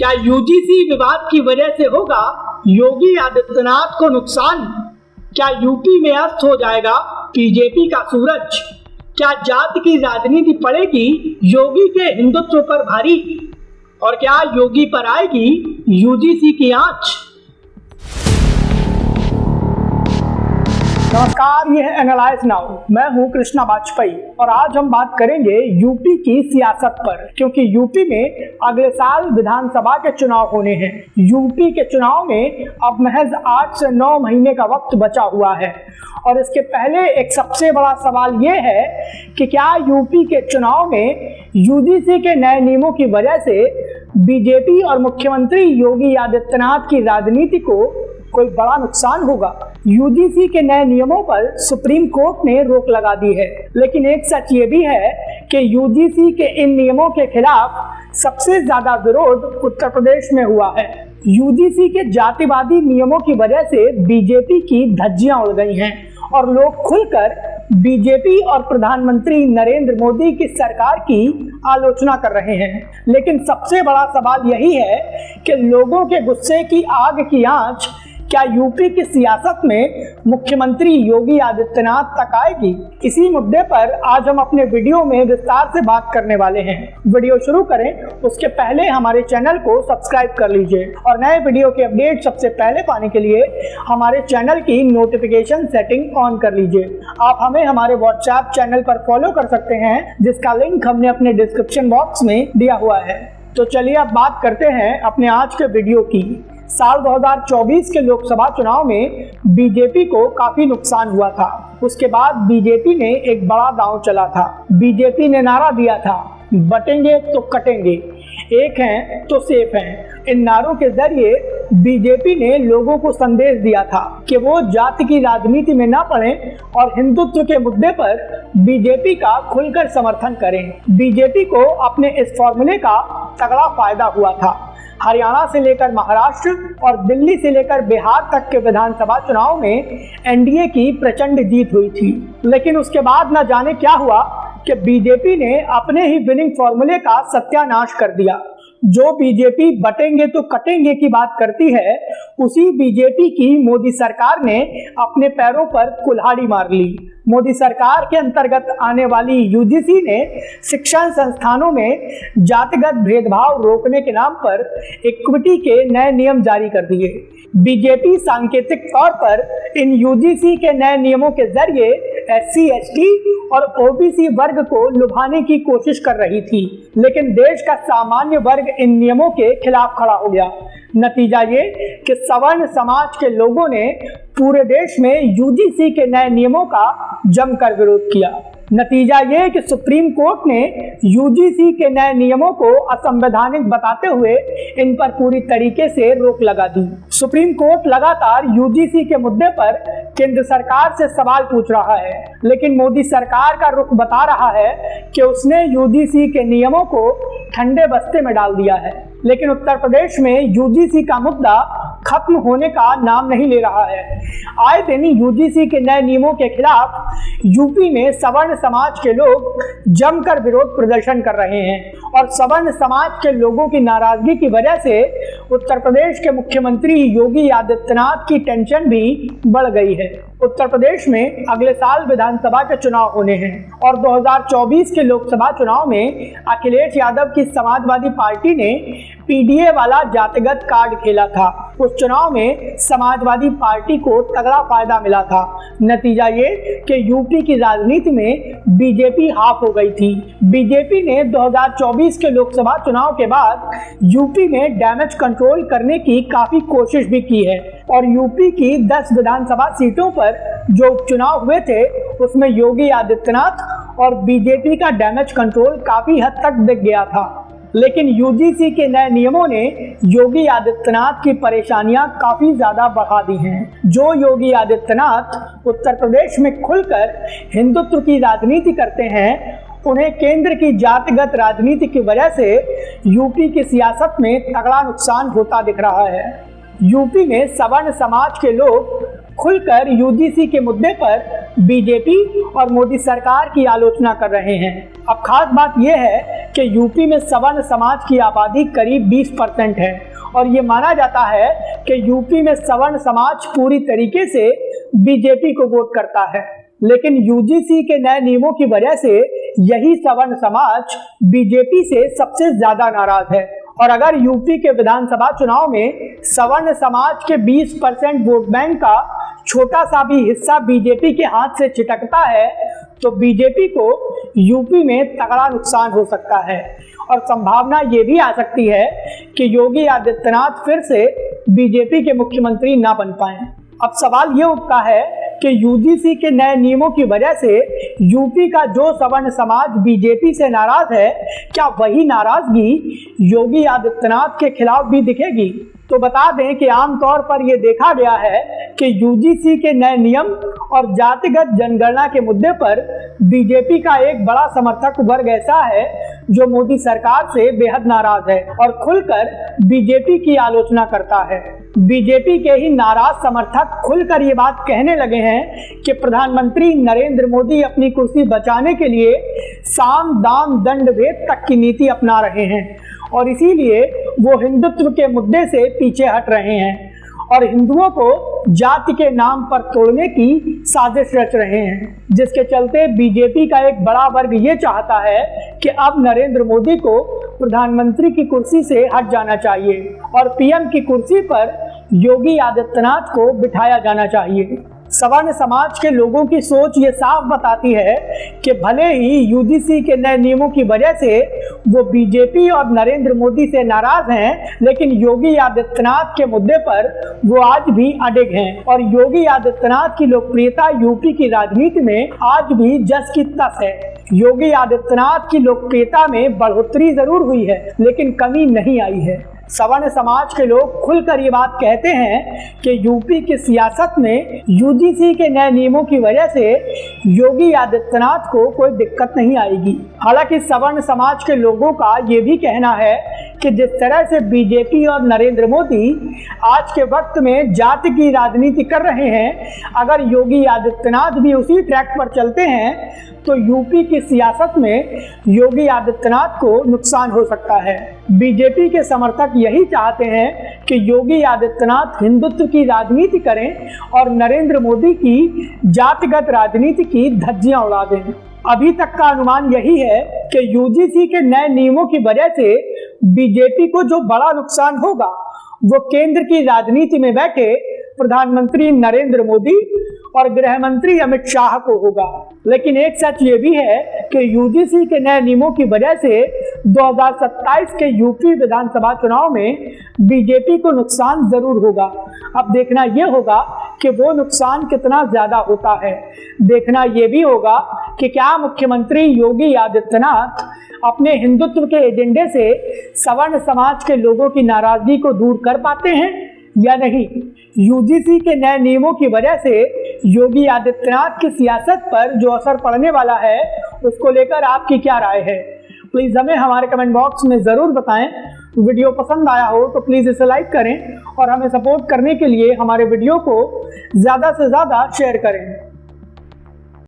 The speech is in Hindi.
क्या यूजीसी विवाद की वजह से होगा योगी आदित्यनाथ को नुकसान? क्या यूपी में अस्त हो जाएगा बीजेपी का सूरज? क्या जात की राजनीति पड़ेगी योगी के हिंदुत्व पर भारी? और क्या योगी पर आएगी यूजीसी की आंच? नमस्कार, ये है एनालाइज नाउ। मैं हूं कृष्णा वाजपेयी और आज हम बात करेंगे यूपी की सियासत पर, क्योंकि यूपी में अगले साल विधानसभा के चुनाव होने हैं। यूपी के चुनाव में अब महज 8 से 9 महीने का वक्त बचा हुआ है और इसके पहले एक सबसे बड़ा सवाल ये है कि क्या यूपी के चुनाव में यूजीसी के नए नियमों की वजह से बीजेपी और मुख्यमंत्री योगी आदित्यनाथ की राजनीति को कोई बड़ा नुकसान होगा? यूजीसी के नए नियमों पर सुप्रीम कोर्ट ने रोक लगा दी है, लेकिन एक सच ये भी है कि यूजीसी के इन नियमों के खिलाफ सबसे ज्यादा विरोध उत्तर प्रदेश में हुआ है। यूजीसी के जातिवादी नियमों की वजह से बीजेपी की धज्जियां उड़ गई हैं और लोग खुलकर बीजेपी और प्रधानमंत्री नरेंद्र मोदी की सरकार की आलोचना कर रहे हैं। लेकिन सबसे बड़ा सवाल यही है कि लोगों के गुस्से की आग की आंच क्या यूपी की सियासत में मुख्यमंत्री योगी आदित्यनाथ तक आएगी? इसी मुद्दे पर आज हम अपने वीडियो में विस्तार से बात करने वाले हैं। वीडियो शुरू करें उसके पहले हमारे चैनल को सब्सक्राइब कर लीजिए और नए वीडियो के अपडेट सबसे पहले पाने के लिए हमारे चैनल की नोटिफिकेशन सेटिंग ऑन कर लीजिए। आप हमें हमारे व्हाट्सएप चैनल पर फॉलो कर सकते हैं, जिसका लिंक हमने अपने डिस्क्रिप्शन बॉक्स में दिया हुआ है। तो चलिए अब बात करते हैं अपने आज के वीडियो की। साल 2024 के लोकसभा चुनाव में बीजेपी को काफी नुकसान हुआ था। उसके बाद बीजेपी ने एक बड़ा दांव चला था। बीजेपी ने नारा दिया था, बटेंगे तो कटेंगे, एक हैं तो सेफ हैं। इन नारों के जरिए बीजेपी ने लोगों को संदेश दिया था कि वो जाति की राजनीति में ना पड़े और हिंदुत्व के मुद्दे पर बीजेपी का खुलकर समर्थन करें। बीजेपी को अपने इस फॉर्मूले का तगड़ा फायदा हुआ था। हरियाणा से लेकर महाराष्ट्र और दिल्ली से लेकर बिहार तक के विधानसभा चुनाव में एनडीए की प्रचंड जीत हुई थी। लेकिन उसके बाद न जाने क्या हुआ कि बीजेपी ने अपने ही विनिंग फॉर्मूले का सत्यानाश कर दिया। जो बीजेपी बटेंगे तो कटेंगे की बात करती है, उसी बीजेपी की मोदी सरकार ने अपने पैरों पर कुल्हाड़ी मार ली। मोदी सरकार के अंतर्गत आने वाली यूजीसी ने शिक्षण संस्थानों में जातिगत भेदभाव रोकने के नाम पर इक्विटी के नए नियम जारी कर दिए। बीजेपी सांकेतिक तौर पर इन यूजीसी के नए नियमों के जरिए SC, ST और OBC वर्ग को लुभाने की कोशिश कर रही थी, लेकिन देश का सामान्य वर्ग इन नियमों के खिलाफ खड़ा हो गया। नतीजा ये कि सवर्ण समाज के लोगों ने पूरे देश में यूजीसी के नए नियमों का जमकर विरोध किया। नतीजा ये कि सुप्रीम कोर्ट ने यूजीसी के नए नियमों को असंवैधानिक बताते हुए इन पर पूरी तरीके से रोक लगा दी। सुप्रीम कोर्ट लगातार यूजीसी के मुद्दे पर केंद्र सरकार से सवाल पूछ रहा है, लेकिन मोदी सरकार का रुख बता रहा है कि उसने यूजीसी के नियमों को ठंडे बस्ते में डाल दिया है। लेकिन उत्तर प्रदेश में यूजीसी का मुद्दा खत्म होने का नाम नहीं ले रहा है। आए दिन यूजीसी के नए नियमों के खिलाफ यूपी में सवर्ण समाज के लोग जमकर विरोध प्रदर्शन कर रहे हैं और सवर्ण समाज के लोगों की नाराजगी की वजह से उत्तर प्रदेश के मुख्यमंत्री योगी आदित्यनाथ की टेंशन भी बढ़ गई है। उत्तर प्रदेश में अगले साल विधानसभा के चुनाव होने हैं और 2024 के लोकसभा चुनाव में अखिलेश यादव की समाजवादी पार्टी ने पीडीए वाला जातिगत कार्ड खेला था। उस चुनाव में समाजवादी पार्टी को तगड़ा फायदा मिला था। नतीजा ये कि यूपी की राजनीति में बीजेपी हाफ हो गई थी। बीजेपी ने 2024 के लोकसभा चुनाव के बाद यूपी में डैमेज कंट्रोल करने की काफी कोशिश भी की है और यूपी की 10 विधानसभा सीटों पर जो उपचुनाव हुए थे उसमें योगी आदित्यनाथ और बीजेपी का डैमेज कंट्रोल काफी हद तक दिख गया था। लेकिन यूजीसी के नए नियमों ने योगी आदित्यनाथ की परेशानियां काफी ज्यादा बढ़ा दी हैं। जो योगी आदित्यनाथ उत्तर प्रदेश में खुलकर हिंदुत्व की राजनीति करते हैं, उन्हें केंद्र की जातिगत राजनीति की वजह से यूपी की सियासत में तगड़ा नुकसान होता दिख रहा है। यूपी में सवर्ण समाज के लोग खुलकर यूजीसी के मुद्दे पर बीजेपी और मोदी सरकार की आलोचना कर रहे हैं। अब खास बात यह है कि यूपी में सवर्ण समाज की आबादी करीब 20% है और ये माना जाता है कि यूपी में सवर्ण समाज पूरी तरीके से बीजेपी को वोट करता है, लेकिन यूजीसी के नए नियमों की वजह से यही सवर्ण समाज बीजेपी से सबसे ज्यादा नाराज है। और अगर यूपी के विधानसभा चुनाव में सवर्ण समाज के 20% वोट बैंक का छोटा सा भी हिस्सा बीजेपी के हाथ से छिटकता है तो बीजेपी को यूपी में तगड़ा नुकसान हो सकता है और संभावना ये भी आ सकती है कि योगी आदित्यनाथ फिर से बीजेपी के मुख्यमंत्री ना बन पाएं। अब सवाल ये उठता है कि यूजीसी के नए नियमों की वजह से यूपी का जो सवर्ण समाज बीजेपी से नाराज है, क्या वही नाराजगी योगी आदित्यनाथ के खिलाफ भी दिखेगी? तो बता दें कि आमतौर पर यह देखा गया है कि यूजीसी के नए नियम और जातिगत जनगणना के मुद्दे पर बीजेपी का एक बड़ा समर्थक वर्ग ऐसा है जो मोदी सरकार से बेहद नाराज है और खुलकर बीजेपी की आलोचना करता है। बीजेपी के ही नाराज समर्थक खुलकर ये बात कहने लगे हैं कि प्रधानमंत्री नरेंद्र मोदी अपनी कुर्सी बचाने के लिए साम दाम दंड भेद तक की नीति अपना रहे हैं और इसीलिए वो हिंदुत्व के मुद्दे से पीछे हट रहे हैं और हिंदुओं को जाति के नाम पर तोड़ने की साजिश रच रहे हैं, जिसके चलते बीजेपी का एक बड़ा वर्ग ये चाहता है कि अब नरेंद्र मोदी को प्रधानमंत्री की कुर्सी से हट जाना चाहिए और पीएम की कुर्सी पर योगी आदित्यनाथ को बिठाया जाना चाहिए। सवर्ण समाज के लोगों की सोच ये साफ बताती है कि भले ही यूजीसी के नए नियमों की वजह से वो बीजेपी और नरेंद्र मोदी से नाराज हैं, लेकिन योगी आदित्यनाथ के मुद्दे पर वो आज भी अडिग हैं और योगी आदित्यनाथ की लोकप्रियता यूपी की राजनीति में आज भी जस की तस है। योगी आदित्यनाथ की लोकप्रियता में बढ़ोतरी जरूर हुई है लेकिन कमी नहीं आई है। सवर्ण समाज के लोग खुलकर ये बात कहते हैं कि यूपी की सियासत में यूजीसी के नए नियमों की वजह से योगी आदित्यनाथ को कोई दिक्कत नहीं आएगी। हालांकि सवर्ण समाज के लोगों का ये भी कहना है कि जिस तरह से बीजेपी और नरेंद्र मोदी आज के वक्त में जाति की राजनीति कर रहे हैं, अगर योगी आदित्यनाथ भी उसी ट्रैक पर चलते हैं तो यूपी की सियासत में योगी आदित्यनाथ को नुकसान हो सकता है। बीजेपी के समर्थक यही चाहते हैं कि योगी आदित्यनाथ हिंदुत्व की राजनीति करें और नरेंद्र मोदी की जातिगत राजनीति की धज्जियां उड़ा दें। अभी तक का अनुमान यही है कि यूजीसी के नए नियमों की वजह से बीजेपी को जो बड़ा नुकसान होगा वो केंद्र की राजनीति में बैठे प्रधानमंत्री नरेंद्र मोदी और गृह मंत्री अमित शाह को होगा। लेकिन एक सच ये भी है कि यूजीसी के नए नियमों की वजह से 2027 के यूपी विधानसभा चुनाव में बीजेपी को नुकसान जरूर होगा। अब देखना ये होगा कि वो नुकसान कितना ज्यादा होता है। देखना ये भी होगा कि क्या मुख्यमंत्री योगी आदित्यनाथ अपने हिंदुत्व के एजेंडे से सवर्ण समाज के लोगों की नाराजगी को दूर कर पाते हैं या नहीं। यूजीसी के नए नियमों की वजह से योगी आदित्यनाथ की सियासत पर जो असर पड़ने वाला है उसको लेकर आपकी क्या राय है, प्लीज हमें हमारे कमेंट बॉक्स में जरूर बताएं। वीडियो पसंद आया हो तो प्लीज इसे लाइक करें और हमें सपोर्ट करने के लिए हमारे वीडियो को ज्यादा से ज्यादा शेयर करें।